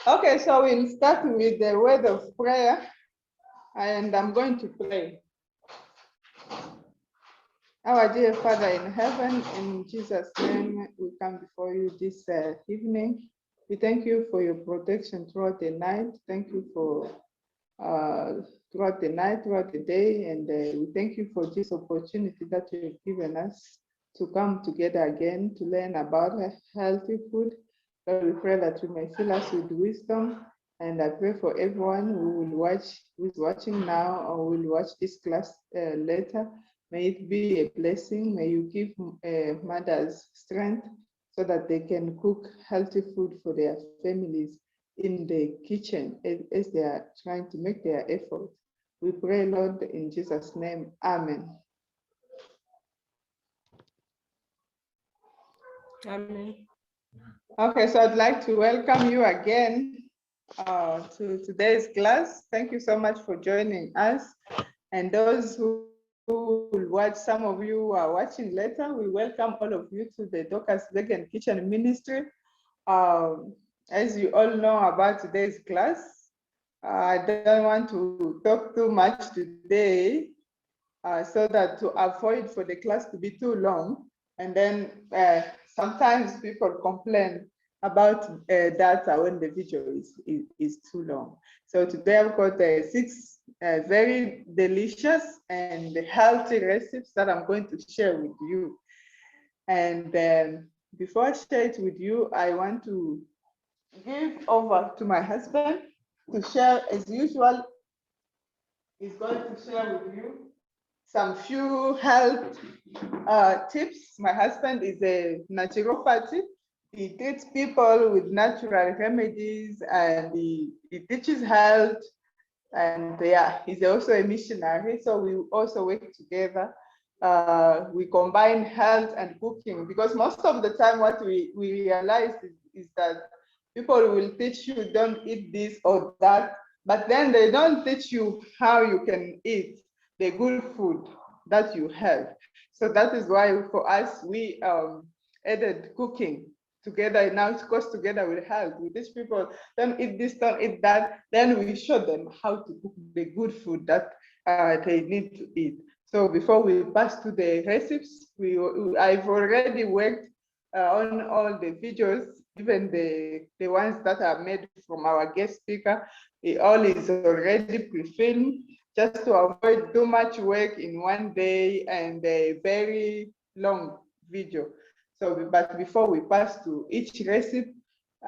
Okay, so we'll start with the word of prayer, and I'm going to pray. Our dear Father in heaven, in Jesus' name, we come before you this evening. We thank you for your protection throughout the night. Thank you for throughout the night, throughout the day, and we thank you for this opportunity that you've given us to come together again to learn about healthy food. Lord, we pray that you may fill us with wisdom, and I pray for everyone who's watching now or will watch this class later. May it be a blessing. May you give mothers strength so that they can cook healthy food for their families in the kitchen as they are trying to make their effort. We pray, Lord, in Jesus' name. Amen. Amen. Okay, so I'd like to welcome you again to today's class. Thank you so much for joining us. And those who will watch, some of you who are watching later, we welcome all of you to the Docker's Vegan Kitchen Ministry. As you all know about today's class, I don't want to talk too much today so that to avoid for the class to be too long. And then sometimes people complain about data when the video is too long. So today I've got 6 very delicious and healthy recipes that I'm going to share with you. And before I share it with you, I want to give over to my husband to share, as usual. He's going to share with you some few health tips. My husband is a naturopathy. He treats people with natural remedies, and he teaches health. And yeah, he's also a missionary. So we also work together. We combine health and cooking, because most of the time what we realize is that people will teach you don't eat this or that, but then they don't teach you how you can eat the good food that you have. So that is why for us, we added cooking together. Now it goes together with health. We teach people, don't eat this, don't eat that. Then we show them how to cook the good food that they need to eat. So before we pass to the recipes, I've already worked on all the videos, even the ones that are made from our guest speaker. It all is already pre-filmed, just to avoid too much work in one day and a very long video. So, but before we pass to each recipe,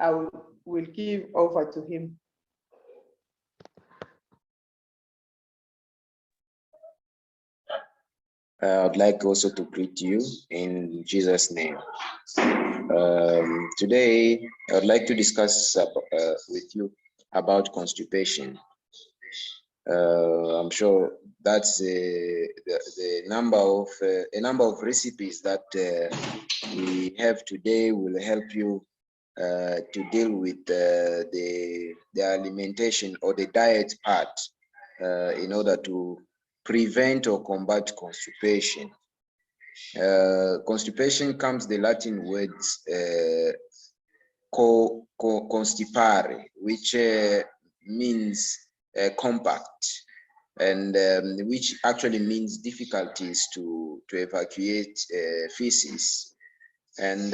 I will give over to him. I'd like also to greet you in Jesus' name. Today, I would like to discuss with you about constipation. I'm sure that's the number of a number of recipes that we have today will help you to deal with the alimentation or the diet part in order to prevent or combat constipation. Constipation comes the Latin words constipare, which means compact, and which actually means difficulties to evacuate feces. And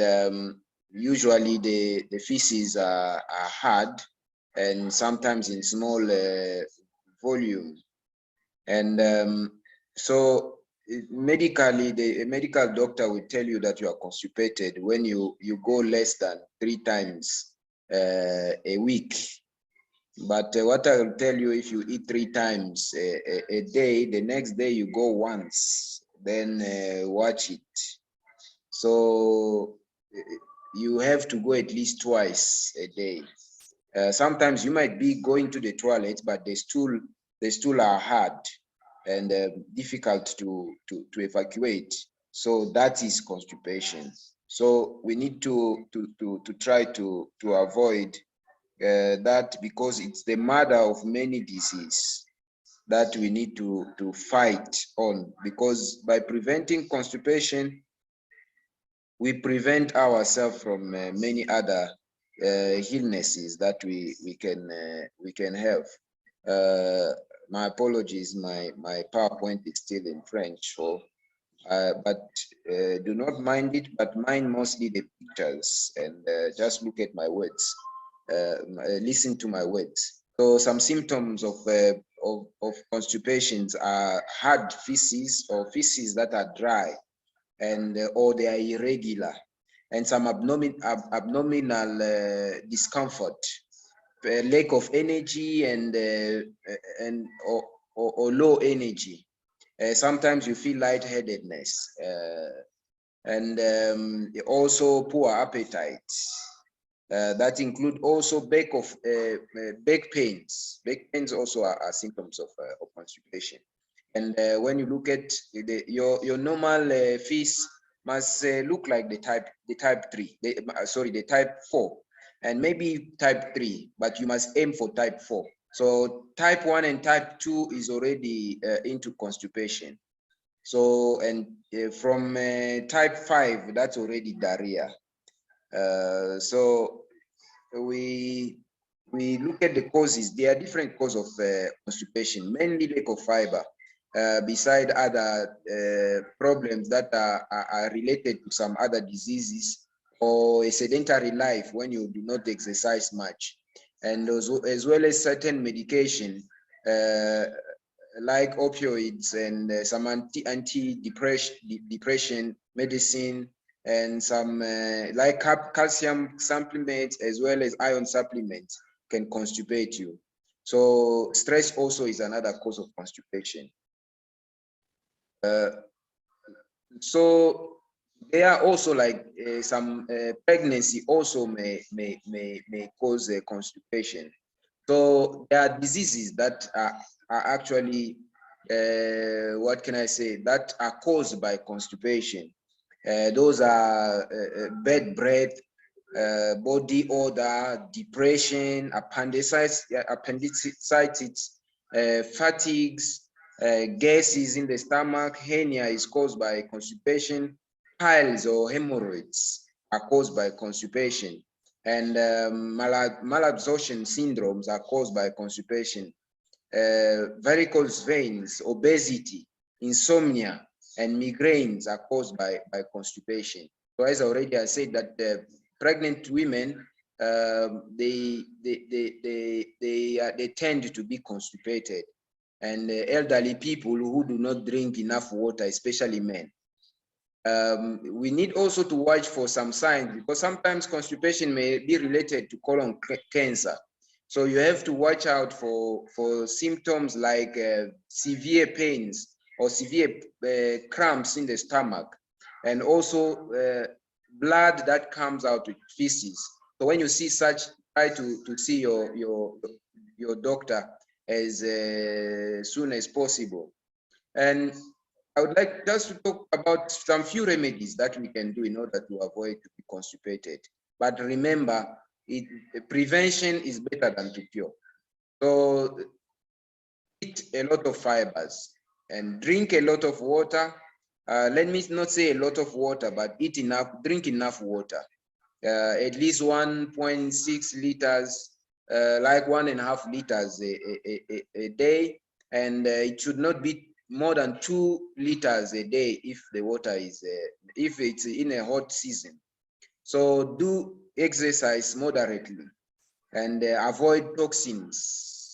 usually the feces are hard and sometimes in small volume. And so medically, a medical doctor will tell you that you are constipated when you go less than 3 times a week. But what I will tell you, if you eat 3 times a day, the next day you go once, then watch it. So you have to go at least twice a day. Sometimes you might be going to the toilet, but the stool are hard and difficult to evacuate. So that is constipation. So we need to try to avoid that, because it's the mother of many diseases that we need to fight on, because by preventing constipation, we prevent ourselves from many other illnesses that we can have. My apologies, my PowerPoint is still in French, so but do not mind it, but mind mostly the pictures, and just look at my words, listen to my words. So some symptoms of constipations are hard feces, or feces that are dry, and or they are irregular, and some abdominal discomfort, lack of energy, and or low energy. Sometimes you feel lightheadedness, and also poor appetite. That include also back pains. Back pains also are symptoms of constipation. And when you look at your normal fees must look like the type 3, the type 4, and maybe type 3, but you must aim for type 4. So type 1 and type 2 is already into constipation. So, and from type 5, that's already diarrhea. So we look at the causes. There are different causes of constipation, mainly lack of fiber, beside other problems that are related to some other diseases, or a sedentary life when you do not exercise much, and also, as well as certain medication like opioids, and some anti-depression medicine, and some like calcium supplements as well as iron supplements can constipate you. So stress also is another cause of constipation. So there are also like some pregnancy also may cause constipation. So there are diseases that are actually what can I say, that are caused by constipation. Those are bad breath, body odor, depression, appendicitis, fatigues, gases in the stomach. Hernia is caused by constipation. Piles or hemorrhoids are caused by constipation, and malabsorption syndromes are caused by constipation. Varicose veins, obesity, insomnia, and migraines are caused by constipation. So as already I said, that pregnant women, they tend to be constipated, and elderly people who do not drink enough water, especially men. We need also to watch for some signs, because sometimes constipation may be related to colon cancer. So you have to watch out for symptoms like severe pains or severe cramps in the stomach, and also blood that comes out with feces. So when you see such, try to see your doctor as soon as possible. And I would like just to talk about some few remedies that we can do in order to avoid to be constipated. But remember, prevention is better than to cure. So eat a lot of fibers and drink a lot of water. Let me not say a lot of water, but eat enough, drink enough water. At least 1.6 liters, like 1.5 liters a day, and it should not be more than 2 liters a day if the water is if it's in a hot season. So do exercise moderately, and avoid toxins,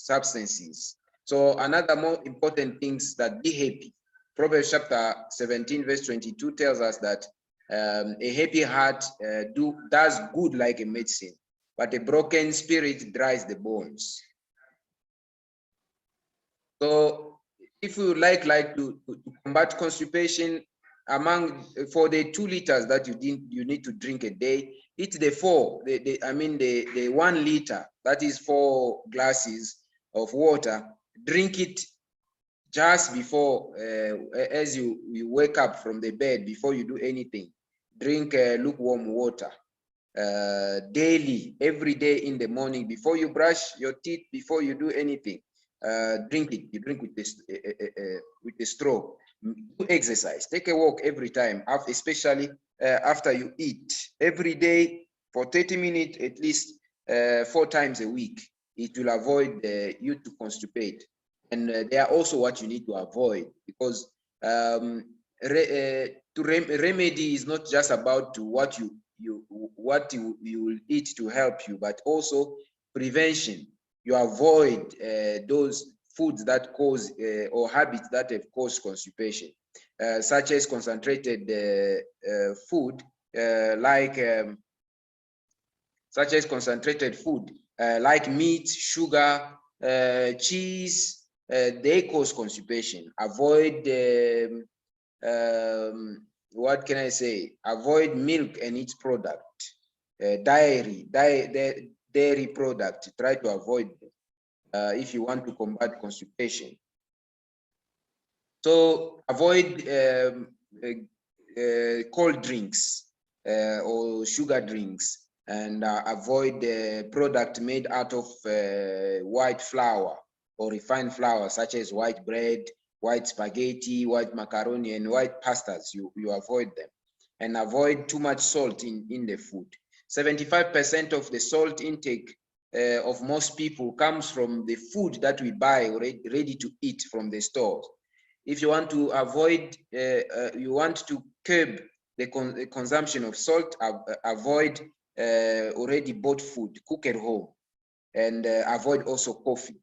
substances. So another more important things, that be happy. Proverbs chapter 17 verse 22 tells us that a happy heart does good like a medicine, but a broken spirit dries the bones. So if you would like to combat constipation, for the 2 liters that you need to drink a day, eat the 1 liter, that is 4 glasses of water. Drink it just before, as you wake up from the bed, before you do anything. Drink lukewarm water daily, every day in the morning, before you brush your teeth, before you do anything. Drink it. You drink with the straw. Do exercise. Take a walk every time, especially after you eat. Every day for 30 minutes at least. 4 times a week, it will avoid you to constipate. And they are also what you need to avoid, because remedy is not just about what you will eat to help you, but also prevention. You avoid those foods that cause or habits that have caused constipation, such as concentrated food, like meat, sugar, cheese. They cause constipation. Avoid what can I say? Avoid milk and its product, dairy product. Try to avoid them if you want to combat constipation. So avoid cold drinks or sugar drinks, and avoid the product made out of white flour or refined flour, such as white bread, white spaghetti, white macaroni, and white pastas. You avoid them, and avoid too much salt in the food. 75% of the salt intake of most people comes from the food that we buy ready to eat from the stores. If you want to avoid, you want to curb the consumption of salt, avoid already bought food, cook at home, and avoid also coffee.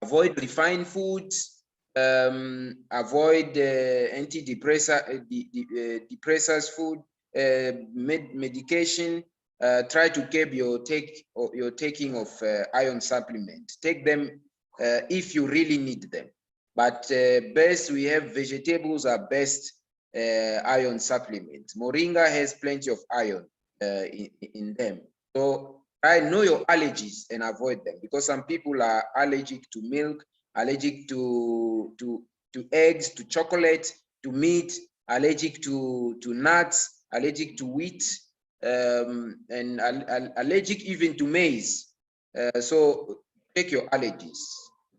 Avoid refined foods, avoid antidepressants food, medication. Try to curb your taking of iron supplement. Take them if you really need them. But best, we have vegetables are best iron supplements. Moringa has plenty of iron in them. So I know your allergies and avoid them, because some people are allergic to milk, allergic to eggs, to chocolate, to meat, allergic to nuts, allergic to wheat, and allergic even to maize. So check your allergies.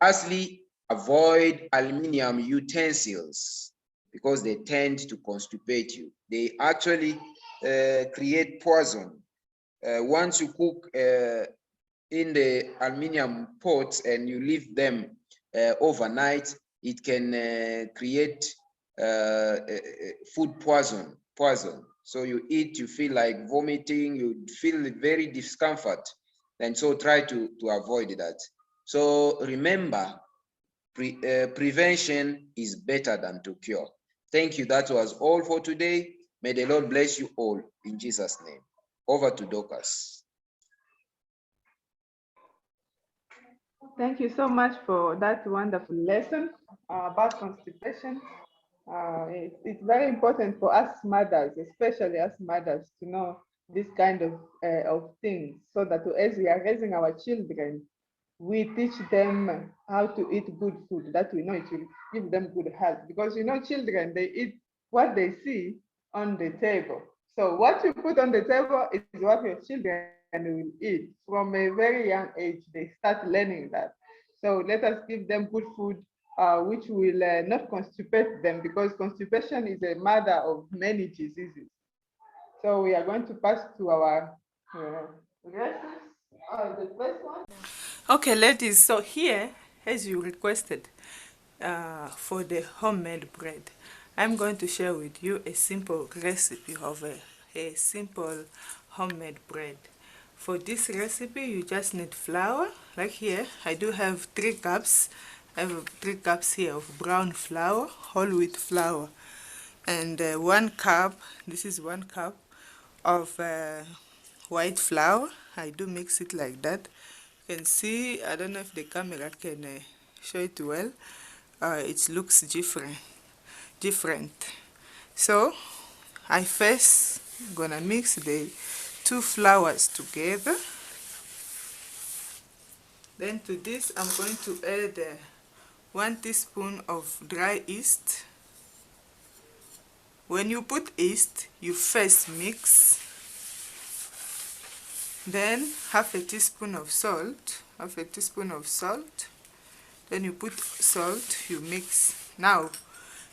Lastly, avoid aluminum utensils, because they tend to constipate you. They actually create poison. Once you cook in the aluminum pots and you leave them overnight, it can create food poison. So you eat, you feel like vomiting, you feel very discomfort, and so try to avoid that. So remember, prevention is better than to cure. Thank you. That was all for today. May the Lord bless you all in Jesus' name. Over to Dorcas. Thank you so much for that wonderful lesson about constipation. It's very important for us mothers, especially us mothers, to know this kind of things, so that as we are raising our children, we teach them how to eat good food, that we know it will give them good health. Because children, they eat what they see on the table. So what you put on the table is what your children will eat. From a very young age, they start learning that. So let us give them good food, which will not constipate them, because constipation is a mother of many diseases. So we are going to pass to our lessons. The first one. Okay, ladies, so here, as you requested, for the homemade bread, I'm going to share with you a simple recipe of a simple homemade bread. For this recipe, you just need flour. Like here, I do have 3 cups. I have 3 cups here of brown flour, whole wheat flour, and 1 cup, this is 1 cup of white flour. I do mix it like that. You can see, I don't know if the camera can show it well. It looks different. So I first gonna mix the 2 flours together. Then to this I'm going to add 1 teaspoon of dry yeast. When you put yeast, you first mix. Then half a teaspoon of salt. Then you put salt, you mix. Now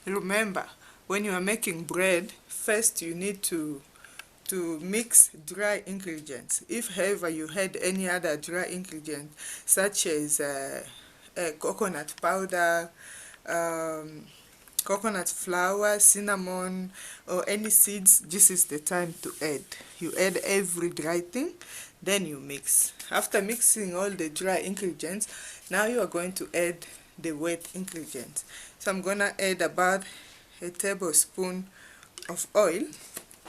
remember, when you are making bread, first you need to to mix dry ingredients. If however you had any other dry ingredient such as coconut powder, coconut flour, cinnamon, or any seeds, this is the time to add. You add every dry thing, then you mix. After mixing all the dry ingredients, now you are going to add the wet ingredients. So I'm gonna add about a tablespoon of oil.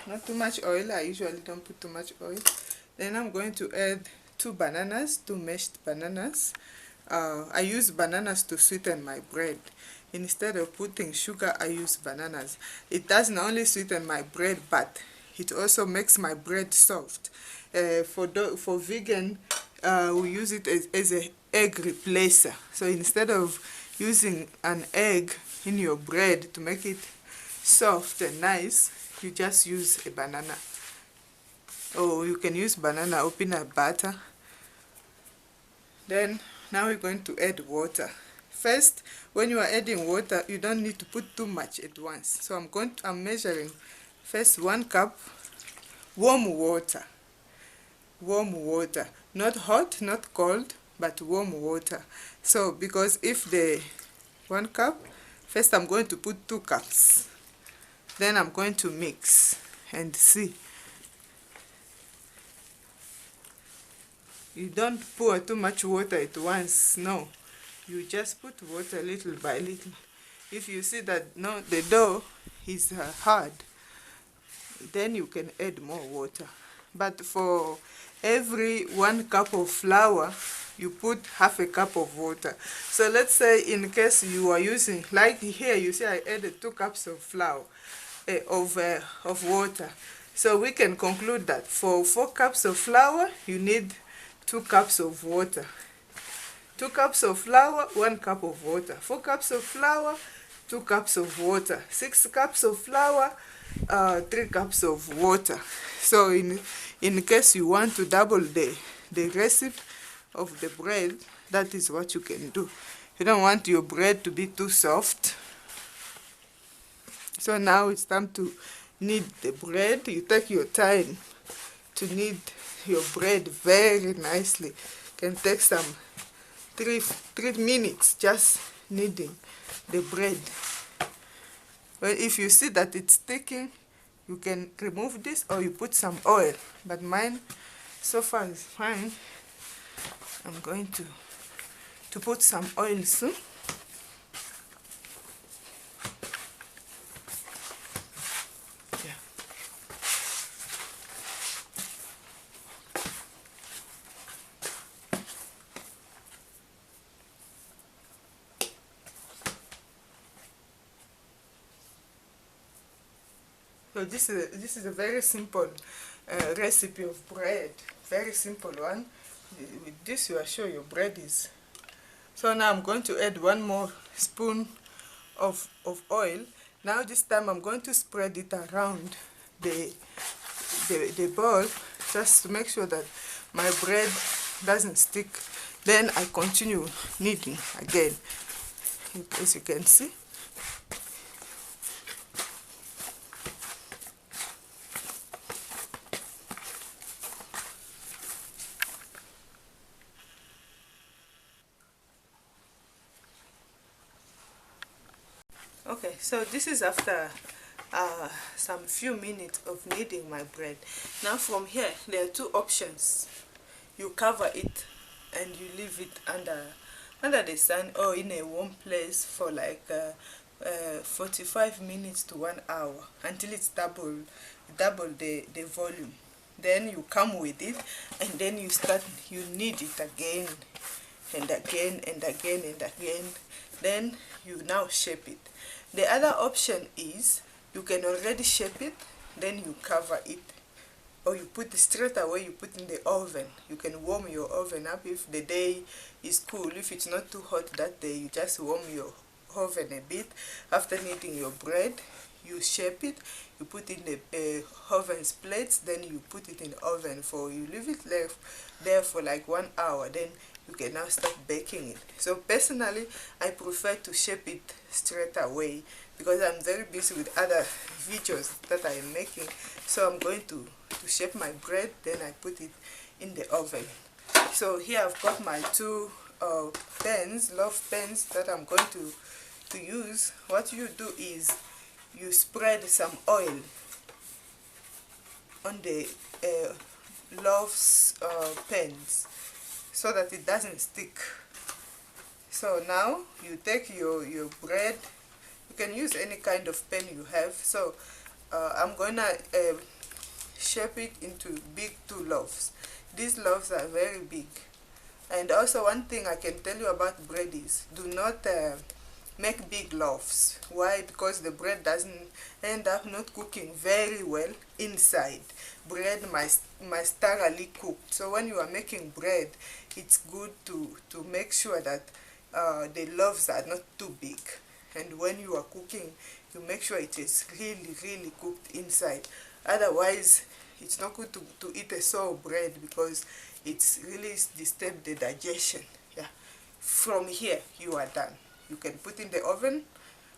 Not too much oil, I usually don't put too much oil. Then I'm going to add 2 bananas, 2 mashed bananas. I use bananas to sweeten my bread. Instead of putting sugar, I use bananas. It doesn't only sweeten my bread, but it also makes my bread soft. For vegan, we use it as an egg replacer. So instead of using an egg in your bread to make it soft and nice, you just use a banana. Or you can use banana or peanut butter. Then now we're going to add water. First, when you are adding water, you don't need to put too much at once. So I'm measuring first 1 cup warm water. Warm water, not hot, not cold, but warm water. So because if the 1 cup, first I'm going to put 2 cups. Then I'm going to mix and see. You don't pour too much water at once, no. You just put water little by little. If you see that no, the dough is hard, then you can add more water. But for every 1 cup of flour, you put half a cup of water. So let's say in case you are using, like here you see I added 2 cups of flour, of water. So we can conclude that for 4 cups of flour, you need 2 cups of water. 2 cups of flour, 1 cup of water. 4 cups of flour, 2 cups of water. 6 cups of flour, 3 cups of water. So in case you want to double the recipe of the bread, that is what you can do. You don't want your bread to be too soft. So now it's time to knead the bread. You take your time to knead your bread very nicely. Can take some 3 minutes just kneading the bread. Well, if you see that it's sticking, you can remove this or you put some oil. But mine so far is fine. I'm going to put some oil soon. So this is a very simple recipe of bread, very simple one. With this you are sure your bread is. So now I'm going to add 1 more spoon of oil. Now this time I'm going to spread it around the bowl just to make sure that my bread doesn't stick. Then I continue kneading again, as you can see. Okay, so this is after some few minutes of kneading my bread. Now from here, there are 2 options. You cover it and you leave it under the sun or in a warm place for like 45 minutes to 1 hour until it's double the volume. Then you come with it and then you knead it again and again and again and again. Then you now shape it. The other option is you can already shape it, then you cover it, or you put it straight away, you put in the oven. You can warm your oven up if the day is cool. If it's not too hot that day, you just warm your oven a bit. After kneading your bread, you shape it, you put in the oven's plates, then you put it in the oven you leave it there for like 1 hour. Then you can now start baking it. So personally, I prefer to shape it straight away because I'm very busy with other videos that I am making. So I'm going to shape my bread, then I put it in the oven. So here I've got my two pans, loaf pans that I'm going to use. What you do is you spread some oil on the loaves pans so that it doesn't stick. So now you take your bread. You can use any kind of pan you have. So I'm gonna shape it into big two loaves. These loaves are very big. And also one thing I can tell you about bread is do not make big loaves. Why? Because the bread doesn't end up not cooking very well inside. Bread must thoroughly cooked. So when you are making bread, it's good to make sure that the loaves are not too big. And when you are cooking, you make sure it is really cooked inside. Otherwise, it's not good to eat a sour bread because it's really disturb the digestion. Yeah. From here, you are done. You can put in the oven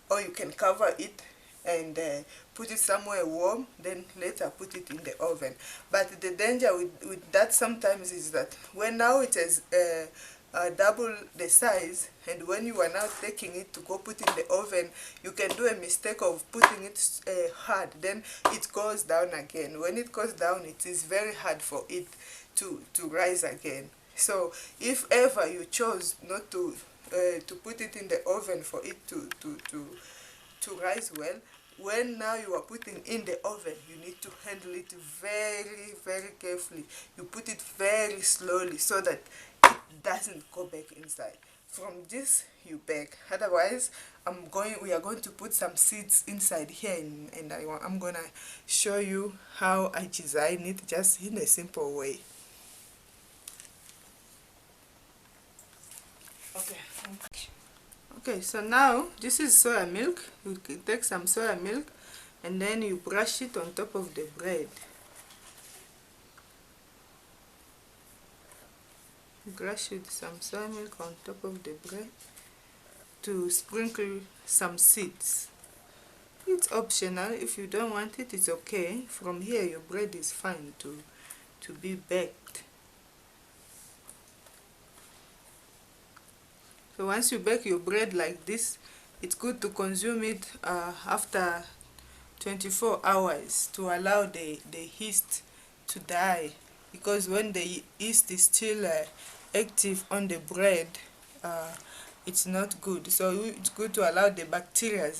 or you can cover it and put it somewhere warm, then later put it in the oven. But the danger with that sometimes is that when now it is double the size, and when you are now taking it to go put in the oven, you can do a mistake of putting it hard, then it goes down again. When it goes down, it is very hard for it to rise again. So if ever you chose not to put it in the oven for it to rise well, when now you are putting in the oven, you need to handle it very carefully. You put it very slowly so that it doesn't go back inside. From this you bake. Otherwise, we are going to put some seeds inside here, and I'm gonna show you how I design it just in a simple way. Okay, so now this is soya milk. You can take some soya milk and then you brush it on top of the bread. Brush with some soya milk on top of the bread to sprinkle some seeds. It's optional. If you don't want it, it's okay. From here your bread is fine to be baked. So once you bake your bread like this, it's good to consume it after 24 hours to allow the yeast to die, because when the yeast is still active on the bread, it's not good. So it's good to allow the bacteria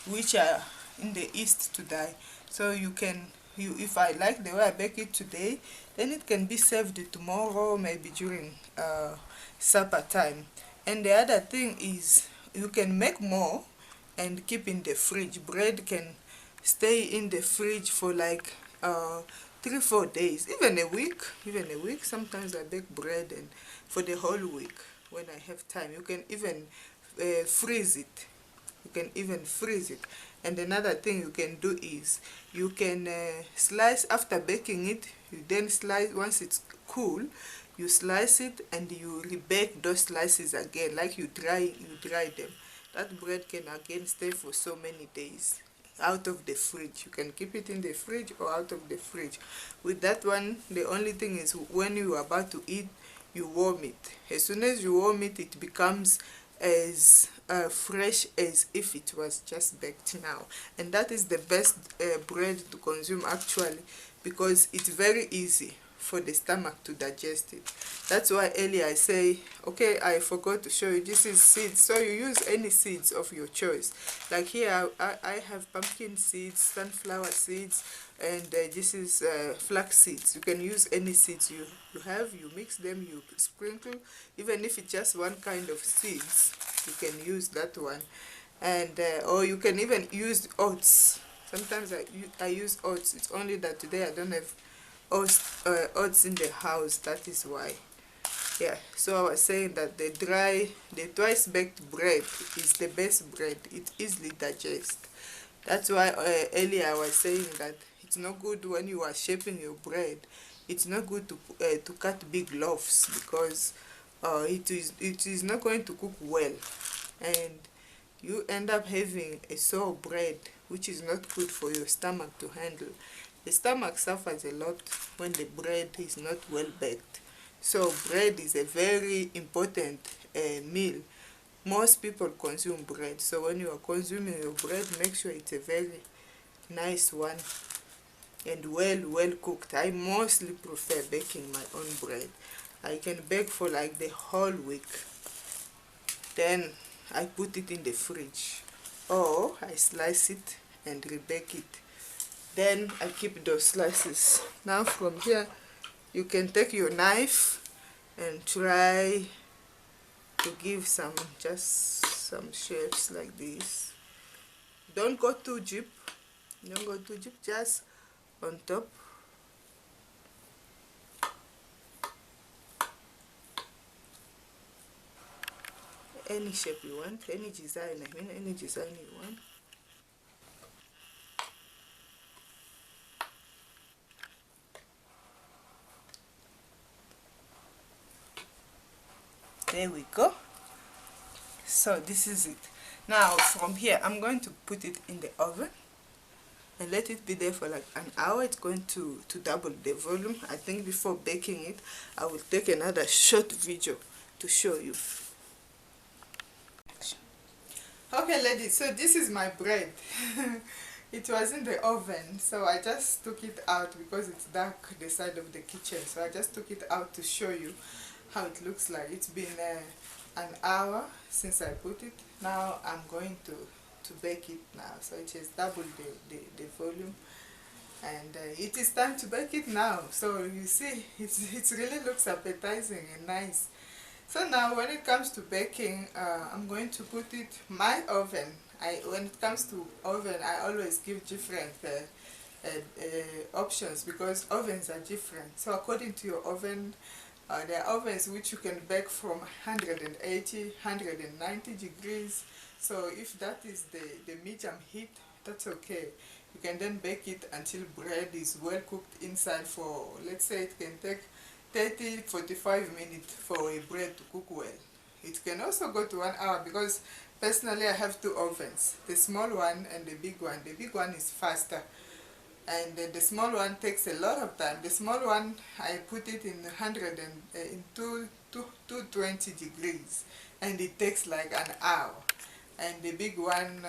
which are in the yeast to die. So if I like the way I bake it today, then it can be served tomorrow, maybe during supper time. And the other thing is you can make more and keep in the fridge. Bread can stay in the fridge for like 3-4 days, even a week. Sometimes I bake bread and for the whole week when I have time. You can even freeze it. And another thing you can do is you can slice after baking it. You then slice once it's cool. You slice it and you rebake those slices again, like you dry them. That bread can again stay for so many days out of the fridge. You can keep it in the fridge or out of the fridge. With that one, the only thing is when you are about to eat, you warm it. As soon as you warm it, it becomes as fresh as if it was just baked now. And that is the best bread to consume actually, because it's very easy for the stomach to digest it. That's why earlier I say, okay, I forgot to show you, this is seeds. So you use any seeds of your choice. Like here I have pumpkin seeds, sunflower seeds, and this is flax seeds. You can use any seeds you have, you mix them, you sprinkle. Even if it's just one kind of seeds, you can use that one. And or you can even use oats. Sometimes I use oats. It's only that today I don't have oats in the house, that is why. Yeah, so I was saying that the twice baked bread is the best bread. It easily digests. That's why earlier I was saying that it's not good when you are shaping your bread. It's not good to cut big loaves, because it is not going to cook well, and you end up having a sour bread, which is not good for your stomach to handle. The stomach suffers a lot when the bread is not well baked. So bread is a very important meal. Most people consume bread, so when you are consuming your bread, make sure it's a very nice one and well cooked. I mostly prefer baking my own bread. I can bake for like the whole week, then I put it in the fridge, or I slice it and rebake it, then I keep those slices. Now from here you can take your knife and try to give just some shapes like this. Don't go too deep, just on top. Any shape you want, any design, any design you want. There we go. So this is it. Now from here I'm going to put it in the oven and let it be there for like an hour. It's going to double the volume. I think before baking it I will take another short video to show you. Okay ladies, so this is my bread. It was in the oven, so I just took it out because it's dark the side of the kitchen, so I just took it out to show you how it looks like. It's been an hour since I put it. Now I'm going to bake it now, so it has doubled the volume, and it is time to bake it now. So you see, it really looks appetizing and nice. So now when it comes to baking, I'm going to put it my oven. When it comes to oven, I always give different options because ovens are different. So according to your oven, there are ovens which you can bake from 180, 190 degrees. So if that is the medium heat, that's okay. You can then bake it until bread is well cooked inside for, let's say it can take 30-45 minutes for a bread to cook well. It can also go to 1 hour because personally I have two ovens, the small one and the big one. The big one is faster, and the small one takes a lot of time. The small one I put it in 220 degrees and it takes like an hour. And the big one,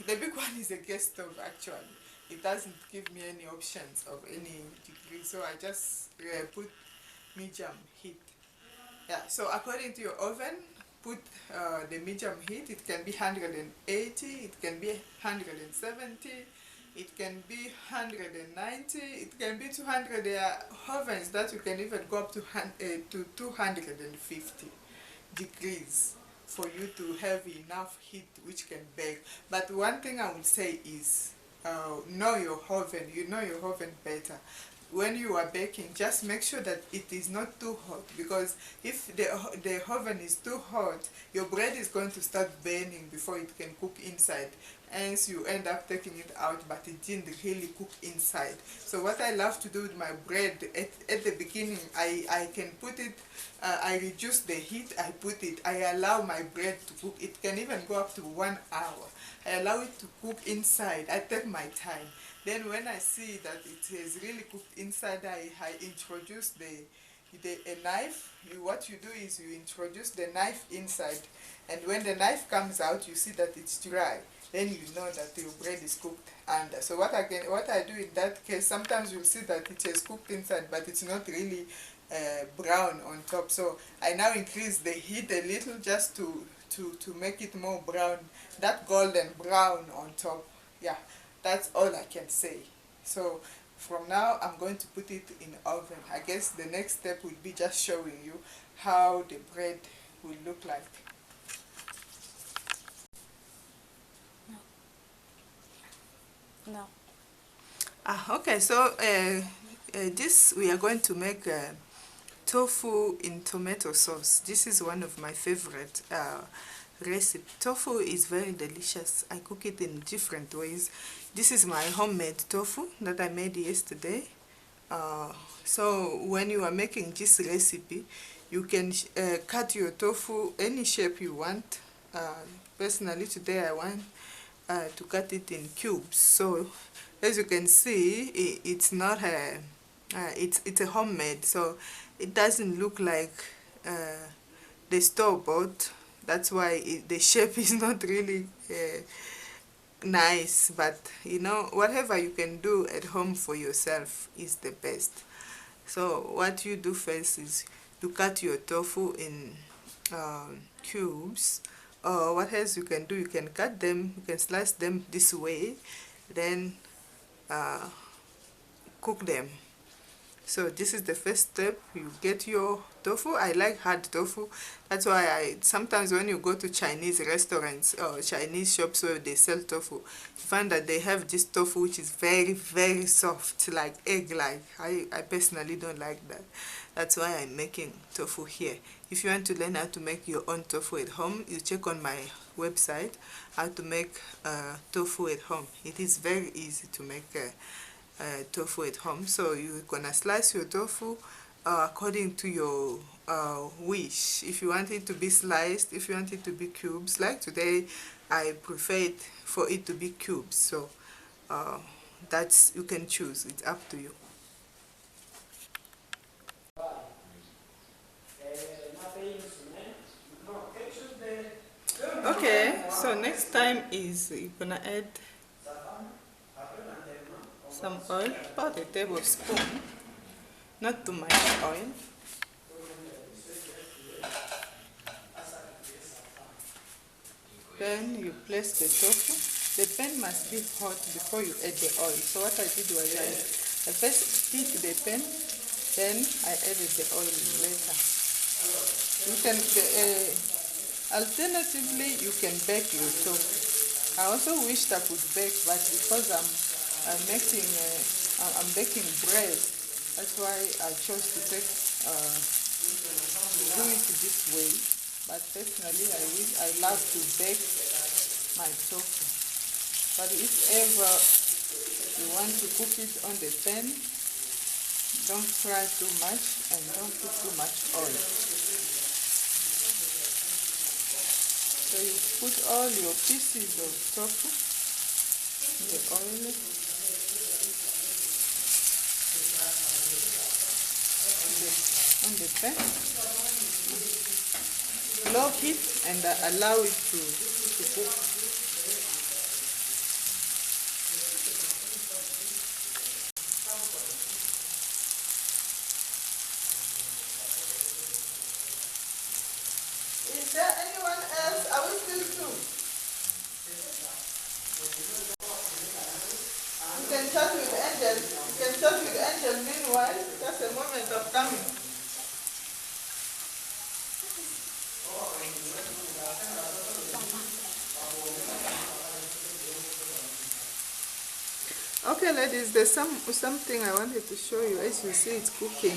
the big one is a gas stove actually. It doesn't give me any options of any degree, so I just put medium heat. Yeah, so according to your oven, put the medium heat. It can be 180, it can be 170, it can be 190, it can be 200. There are ovens that you can even go up to 250 degrees for you to have enough heat which can bake. But one thing I would say is, know your oven. You know your oven better. When you are baking, just make sure that it is not too hot, because if the oven is too hot, your bread is going to start burning before it can cook inside. Hence you end up taking it out, but it didn't really cook inside. So what I love to do with my bread, at the beginning, I can put it, I reduce the heat, I allow my bread to cook. It can even go up to 1 hour. I allow it to cook inside. I take my time. Then when I see that it has really cooked inside, I introduce a knife. What you do is you introduce the knife inside, and when the knife comes out, you see that it's dry. Then you know that your bread is cooked under. So what I do in that case, sometimes you'll see that it has cooked inside, but it's not really brown on top. So I now increase the heat a little just to make it more brown, that golden brown on top. Yeah, that's all I can say. So from now I'm going to put it in the oven. I guess the next step will be just showing you how the bread will look like. No. Okay, so this we are going to make tofu in tomato sauce. This is one of my favorite recipe. Tofu is very delicious. I cook it in different ways. This is my homemade tofu that I made yesterday. So when you are making this recipe, You can cut your tofu any shape you want. Personally, today I want to cut it in cubes. So as you can see, it's not a it's a homemade, so it doesn't look like the store-bought. That's why the shape is not really nice, but you know, whatever you can do at home for yourself is the best. So what you do first is to cut your tofu in cubes, or what else you can do, you can cut them, you can slice them this way, then cook them. So this is the first step. You get your tofu. I like hard tofu. That's why I sometimes when you go to Chinese restaurants or Chinese shops where they sell tofu, you find that they have this tofu which is very, very soft, like egg-like. I personally don't like that. That's why I'm making tofu here. If you want to learn how to make your own tofu at home, you check on my website how to make tofu at home. It is very easy to make tofu at home. So you're gonna slice your tofu according to your wish. If you want it to be sliced, if you want it to be cubes, like today I prefer it for it to be cubes. So that's, you can choose, it's up to you. Okay, so next time is you're gonna add some oil, about a tablespoon, not too much oil. Then you place the tofu. The pan must be hot before you add the oil. So what I did was I first heat the pan, then I added the oil later. You can alternatively you can bake your tofu. I also wished I could bake, but because I'm baking bread, that's why I chose to do it this way. But personally, I love to bake my tofu. But if ever you want to cook it on the pan, don't fry too much and don't put too much oil. So you put all your pieces of tofu in the oil, on the pan, low heat, and allow it to cook. Is there anyone else? Are we still two? You can chat with Angel. You can chat with Angel meanwhile. Just a moment of coming. Okay, ladies, there's something I wanted to show you. As you see, it's cooking.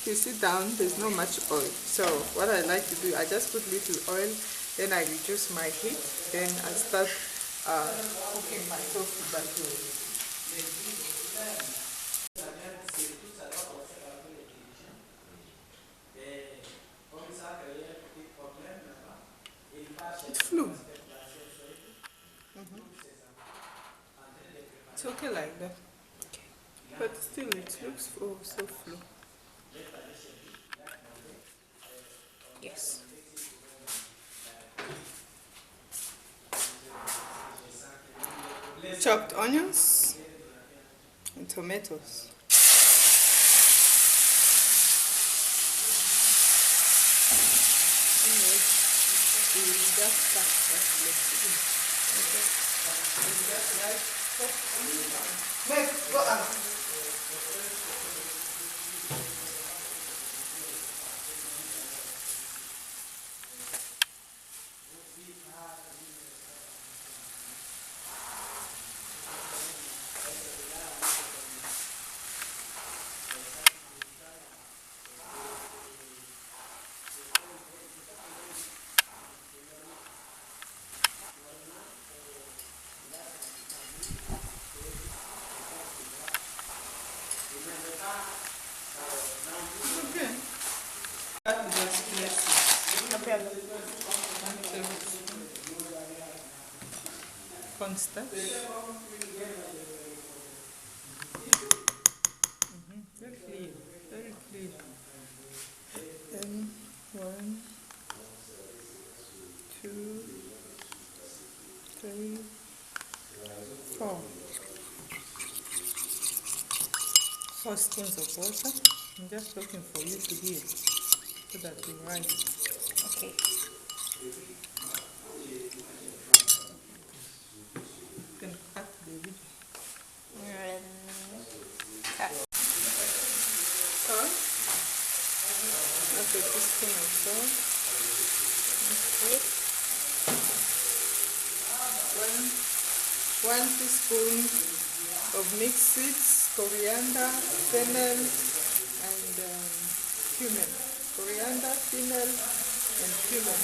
If you sit down, there's not much oil. So what I like to do, I just put little oil, then I reduce my heat, then I start cooking my tofu that way. It flew. It's okay like that. But still, it looks so flu. Yes. Chopped onions and tomatoes. Anyway, we will just start go out. cornstarch. Very clean, very clean. Then 1, 2, 3, 4. 4 spoons of water. I'm just looking for you to hear so that you write. Okay. You can cut the video. Cut. Salt. Half a teaspoon of salt. Okay. 1 teaspoon of mixed seeds, coriander, fennel, and cumin. Coriander, fennel, and cumin.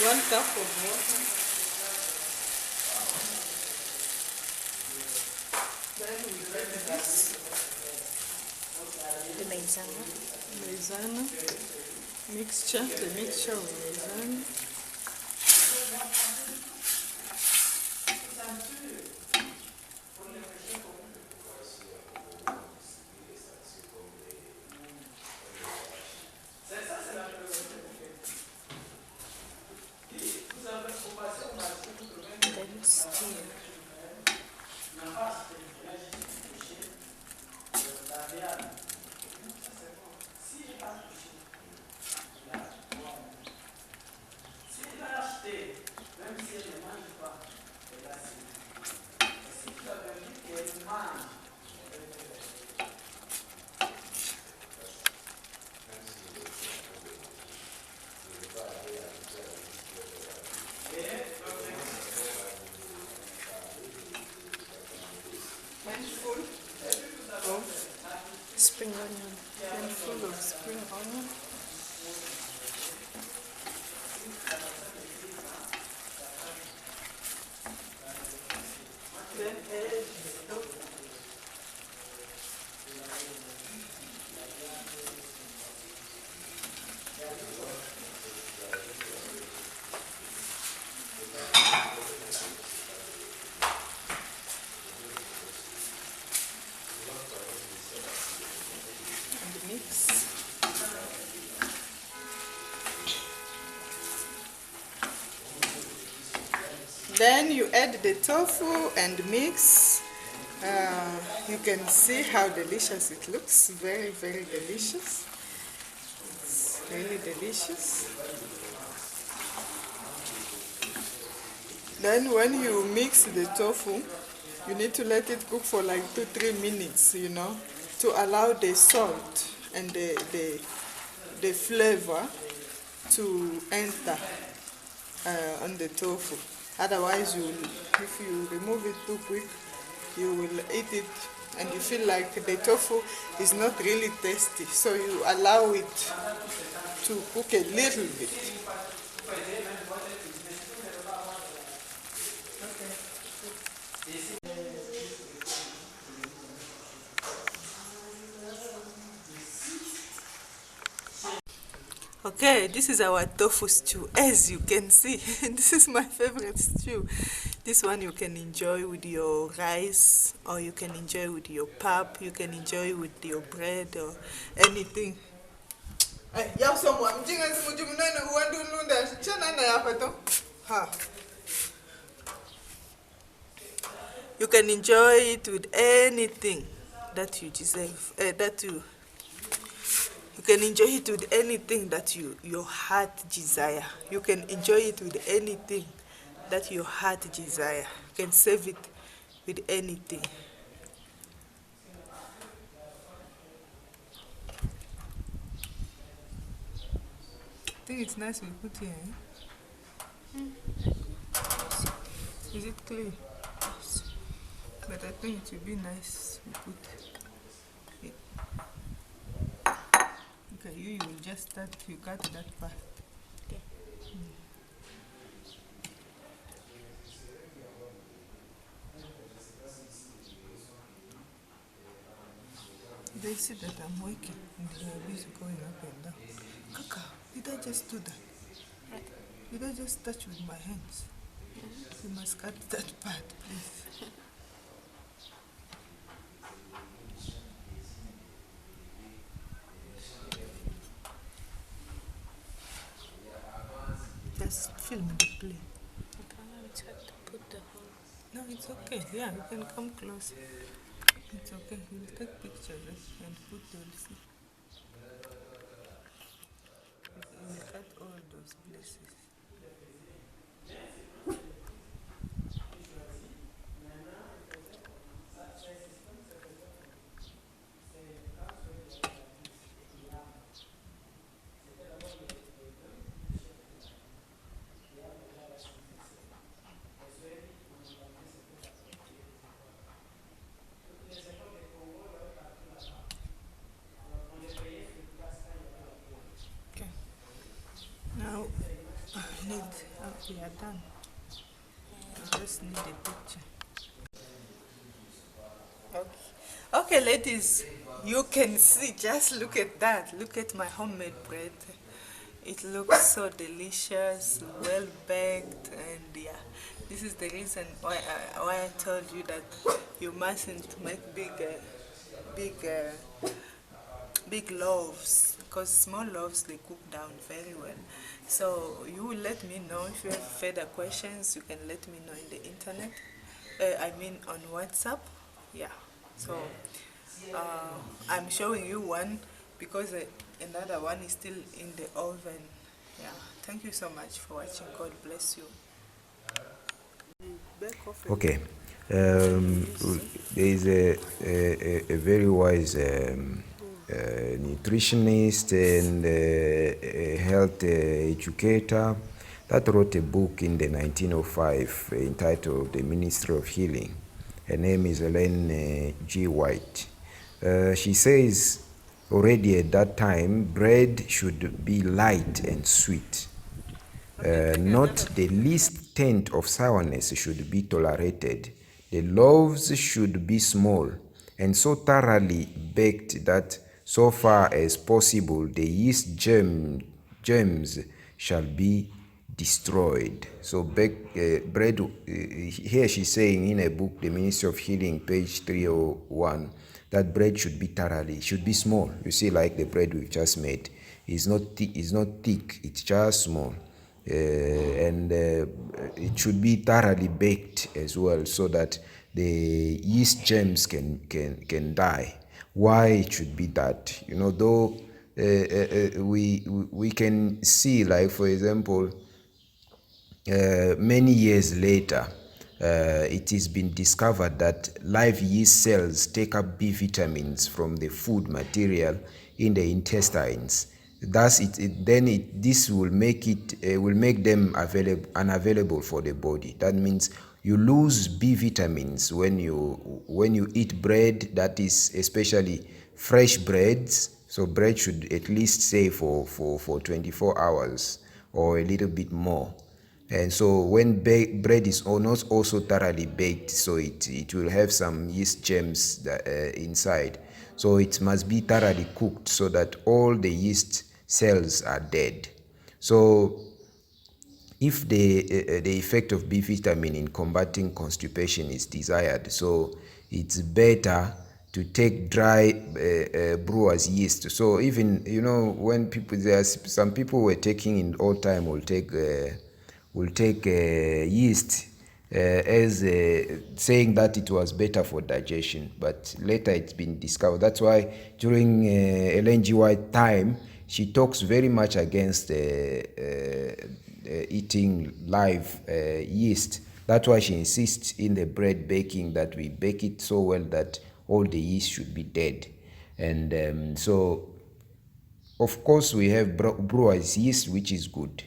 One cup of water. Then we add this The maizena. maizena mixture, the mixture of maizena. Then stir. Handful of Spring onion. handful of spring onion. Then add the tofu. And mix. Then you add the tofu and mix. You can see how delicious it looks. Very, very delicious. It's really delicious. Then when you mix the tofu, you need to let it cook for like 2-3 minutes, you know, to allow the salt and the flavor to enter on the tofu. Otherwise, if you remove it too quick, you will eat it and you feel like the tofu is not really tasty. So you allow it to cook a little bit. Okay, this is our tofu stew. As you can see, this is my favorite stew. This one you can enjoy with your rice, or you can enjoy with your pap, you can enjoy with your bread or anything. You can enjoy it with anything that you deserve, you can enjoy it with anything that your heart desire. You can enjoy it with anything that your heart desire. You can serve it with anything. I think it's nice we put here. Is it clean? But I think it will be nice we put it. Okay, you will just start, you cut that part. Okay. They see that I'm working and they are busy going up and down. Kaka, did I just do that? Right. Did I just touch with my hands? You must cut that part, please. Just film the play. Okay, now it's hard to put the whole. No, it's okay. Yeah, you can come close. It's okay. We'll take pictures and put the receipt. We'll cut all those places. Okay. Now, we are done. I just need a picture. Okay, ladies, you can see, just look at that. Look at my homemade bread. It looks so delicious, well baked, and yeah, this is the reason why I told you that you mustn't make big, big loaves, because small loaves they cook down very well. So you will let me know if you have further questions. You can let me know in the internet. I mean on WhatsApp. Yeah. So I'm showing you one because another one is still in the oven. Yeah. Thank you so much for watching. God bless you. Okay. There is a very wise nutritionist and a health educator that wrote a book in the 1905 entitled The Ministry of Healing. Her name is Ellen G. White. She says already at that time bread should be light and sweet. Not the least taint of sourness should be tolerated. The loaves should be small and so thoroughly baked that so far as possible the yeast germs shall be destroyed. So bread, here she's saying in a book, The Ministry of Healing, page 301, that bread should be small. You see, like the bread we've just made. It's not thick, it's just small. And it should be thoroughly baked as well so that the yeast germs can die. Why it should be that? You know, though we can see, like for example, many years later, it has been discovered that live yeast cells take up B vitamins from the food material in the intestines. Thus, this will make them unavailable for the body. That means you lose B vitamins when you eat bread. That is especially fresh breads. So bread should at least stay for 24 hours or a little bit more. And so when bread is not also thoroughly baked, so it will have some yeast germs inside. So it must be thoroughly cooked so that all the yeast cells are dead. So if the effect of B vitamin in combating constipation is desired, so it's better to take dry brewer's yeast. So even, you know, when some people were taking in old time will take yeast as saying that it was better for digestion, but later it's been discovered. That's why during Ellen G. White time, she talks very much against eating live yeast. That's why she insists in the bread baking that we bake it so well that all the yeast should be dead. And so, of course, we have brewer's yeast, which is good.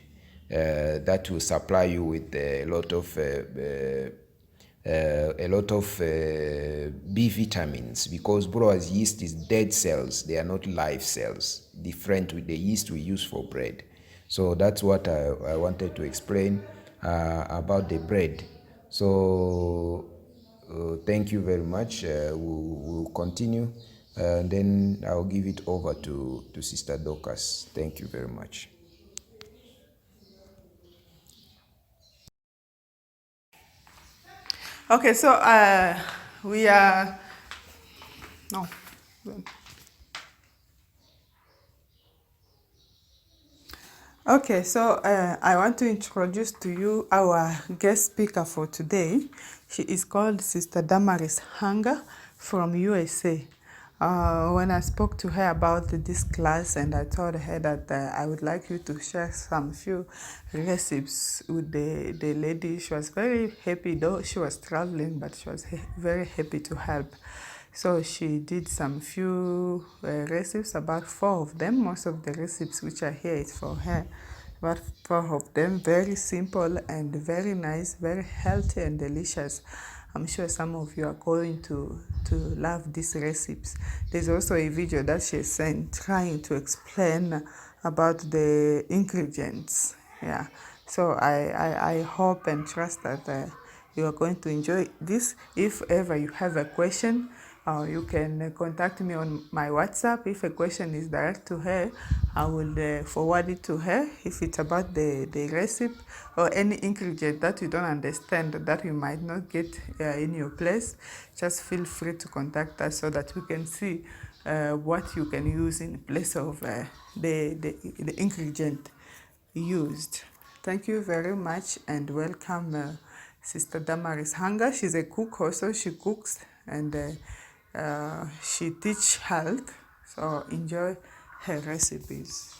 That will supply you with a lot of B vitamins, because brewer's yeast is dead cells. They are not live cells, different with the yeast we use for bread. So that's what I wanted to explain about the bread. So thank you very much. We'll continue Then I'll give it over to Sister Dorcas. Thank you very much. Okay, so we are no. Okay, so I want to introduce to you our guest speaker for today. She is called Sister Damaris Hunger from USA. When I spoke to her about this class, and I told her that I would like you to share some few recipes with the lady, she was very happy, though she was traveling, but she was very happy to help. So she did some few recipes, about 4 of them. Most of the recipes which are here is for her. About 4 of them, very simple and very nice, very healthy and delicious. I'm sure some of you are going to love these recipes. There's also a video that she sent trying to explain about the ingredients. Yeah. So I hope and trust that you are going to enjoy this. If ever you have a question, you can contact me on my WhatsApp. If a question is direct to her, I will forward it to her. If it's about the recipe or any ingredient that you don't understand that you might not get in your place, just feel free to contact us so that we can see what you can use in place of the ingredient used. Thank you very much and welcome Sister Damaris Hunger. She's a cook also. She cooks and she teach health. So enjoy her recipes.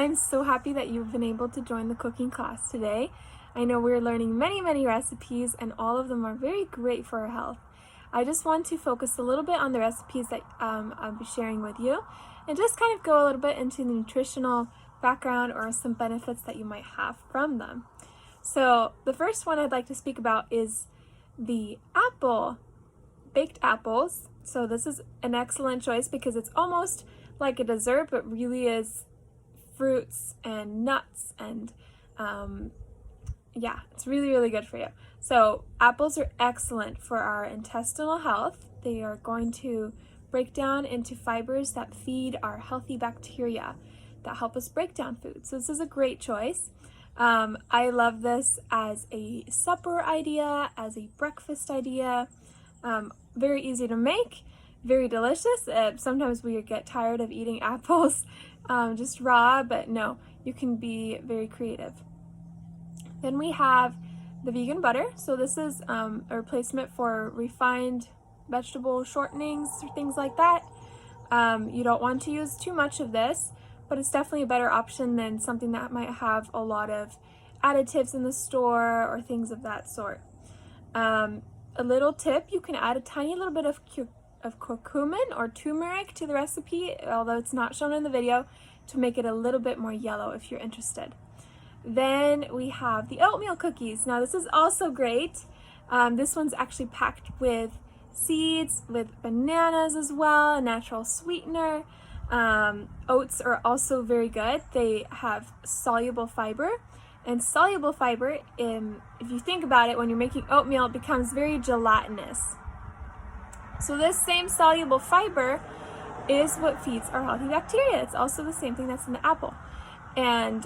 I'm so happy that you've been able to join the cooking class today. I know we're learning many recipes, and all of them are very great for our health. I just want to focus a little bit on the recipes that I'll be sharing with you, and just kind of go a little bit into the nutritional background or some benefits that you might have from them. So the first one I'd like to speak about is the baked apples. So this is an excellent choice because it's almost like a dessert, but really is fruits and nuts, and yeah, it's really good for you. So apples are excellent for our intestinal health. They are going to break down into fibers that feed our healthy bacteria that help us break down food. So this is a great choice. I love this as a supper idea, as a breakfast idea. Very easy to make, very delicious. Sometimes we get tired of eating apples just raw, but no, you can be very creative. Then we have the vegan butter. So this is a replacement for refined vegetable shortenings or things like that. You don't want to use too much of this, but it's definitely a better option than something that might have a lot of additives in the store or things of that sort. A little tip, you can add a tiny little bit of curcumin or turmeric to the recipe, although it's not shown in the video, to make it a little bit more yellow if you're interested. Then we have the oatmeal cookies. Now this is also great. This one's actually packed with seeds, with bananas as well, a natural sweetener. Oats are also very good. They have soluble fiber, and soluble fiber, if you think about it, when you're making oatmeal, it becomes very gelatinous. So this same soluble fiber is what feeds our healthy bacteria. It's also the same thing that's in the apple, and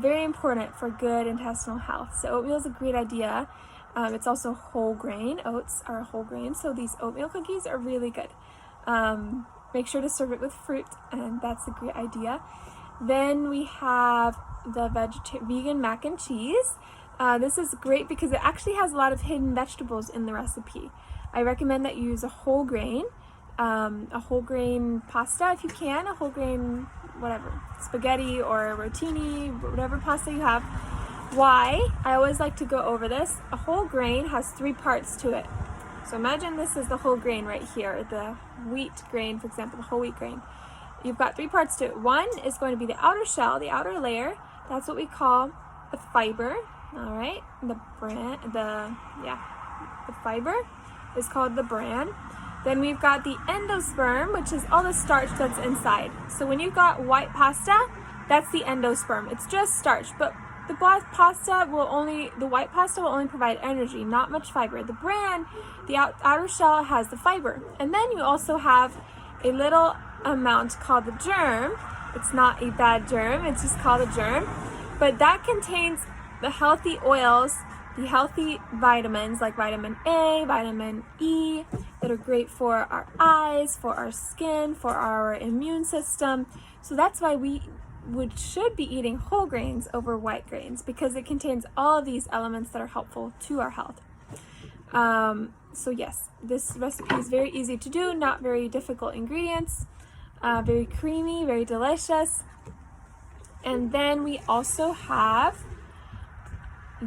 very important for good intestinal health. So oatmeal is a great idea. It's also whole grain. Oats are a whole grain, so these oatmeal cookies are really good. Make sure to serve it with fruit, and that's a great idea. Then we have the vegan mac and cheese. This is great because it actually has a lot of hidden vegetables in the recipe. I recommend that you use a whole grain pasta if you can, a whole grain, whatever, spaghetti or rotini, whatever pasta you have. Why? I always like to go over this. A whole grain has 3 parts to it. So imagine this is the whole grain right here, the wheat grain, for example, the whole wheat grain. You've got 3 parts to it. One is going to be the outer shell, the outer layer. That's what we call the fiber. All right, the fiber is called the bran. Then we've got the endosperm, which is all the starch that's inside. So when you've got white pasta, that's the endosperm. It's just starch, but the white pasta will only provide energy, not much fiber. The bran, the outer shell, has the fiber. And then you also have a little amount called the germ. It's not a bad germ, it's just called a germ. But that contains the healthy oils, the healthy vitamins like vitamin A, vitamin E, that are great for our eyes, for our skin, for our immune system. So that's why we should be eating whole grains over white grains, because it contains all of these elements that are helpful to our health. So yes, this recipe is very easy to do, not very difficult ingredients, very creamy, very delicious. And then we also have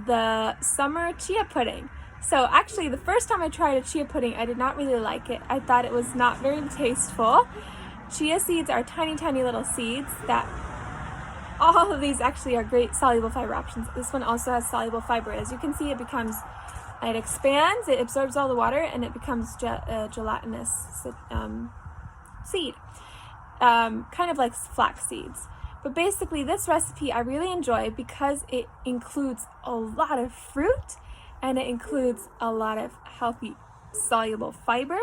the summer chia pudding. So actually, the first time I tried a chia pudding, I did not really like it. I thought it was not very tasteful. Chia seeds are tiny little seeds that all of these actually are great soluble fiber options. This one also has soluble fiber. As you can see, it expands, it absorbs all the water, and it becomes gelatinous seed, kind of like flax seeds. But basically, this recipe I really enjoy because it includes a lot of fruit, and it includes a lot of healthy soluble fiber,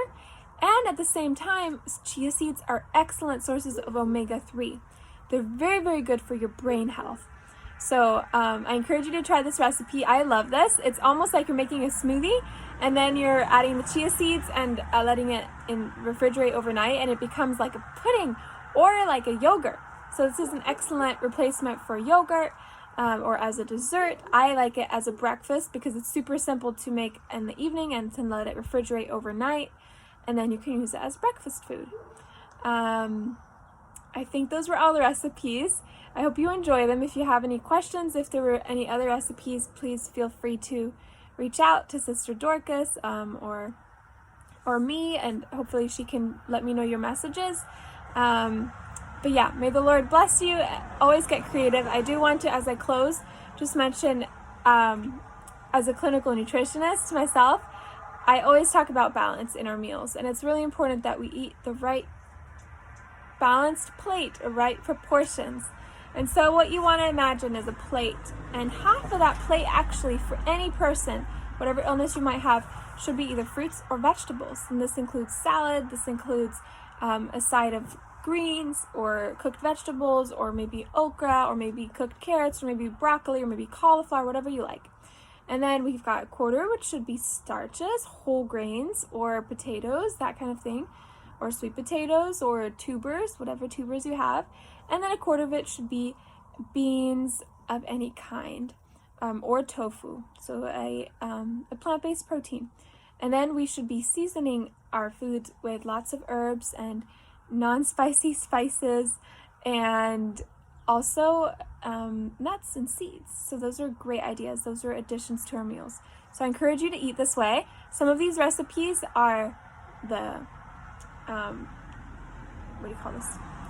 and at the same time, chia seeds are excellent sources of omega-3. They're very good for your brain health. So I encourage you to try this recipe. I love this. It's almost like you're making a smoothie, and then you're adding the chia seeds and letting it refrigerate overnight, and it becomes like a pudding or like a yogurt. So this is an excellent replacement for yogurt or as a dessert. I like it as a breakfast because it's super simple to make in the evening and to let it refrigerate overnight, and then you can use it as breakfast food. I think those were all the recipes. I hope you enjoy them. If you have any questions, if there were any other recipes, please feel free to reach out to Sister Dorcas or me, and hopefully she can let me know your messages. But yeah, may the Lord bless you. Always get creative. I do want to, as I close, just mention, as a clinical nutritionist myself, I always talk about balance in our meals, and it's really important that we eat the right balanced plate, or right proportions. And so what you want to imagine is a plate, and half of that plate actually, for any person, whatever illness you might have, should be either fruits or vegetables. And this includes salad, this includes a side of greens or cooked vegetables, or maybe okra, or maybe cooked carrots, or maybe broccoli, or maybe cauliflower, whatever you like. And then we've got a quarter, which should be starches, whole grains, or potatoes, that kind of thing, or sweet potatoes, or tubers, whatever tubers you have. And then a quarter of it should be beans of any kind, or tofu, so a plant-based protein. And then we should be seasoning our foods with lots of herbs and non-spicy spices, and also nuts and seeds. So those are great ideas. Those are additions to our meals. So I encourage you to eat this way. Some of these recipes are the what do you call this?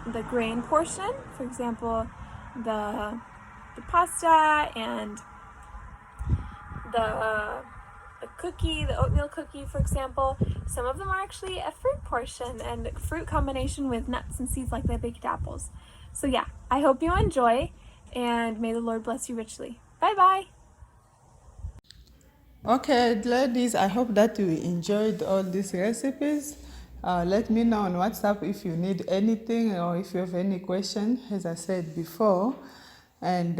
The grain portion. For example, the pasta and the cookie, the oatmeal cookie, for example. Some of them are actually a fruit portion, and fruit combination with nuts and seeds, like the baked apples. So yeah, I hope you enjoy, and may the Lord bless you richly. Bye bye. Okay, ladies, I hope that you enjoyed all these recipes. Let me know on WhatsApp if you need anything, or if you have any question, as I said before. And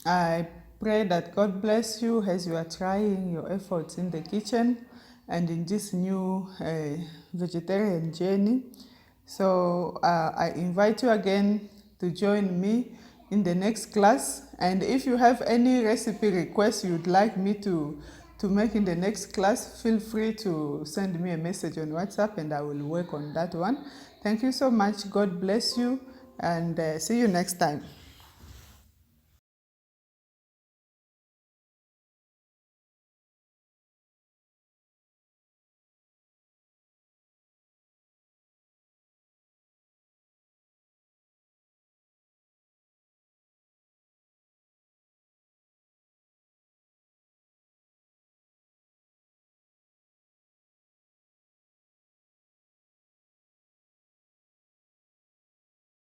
I pray that God bless you as you are trying your efforts in the kitchen and in this new vegetarian journey. So I invite you again to join me in the next class. And if you have any recipe requests you'd like me to make in the next class, feel free to send me a message on WhatsApp, and I will work on that one. Thank you so much. God bless you, and see you next time.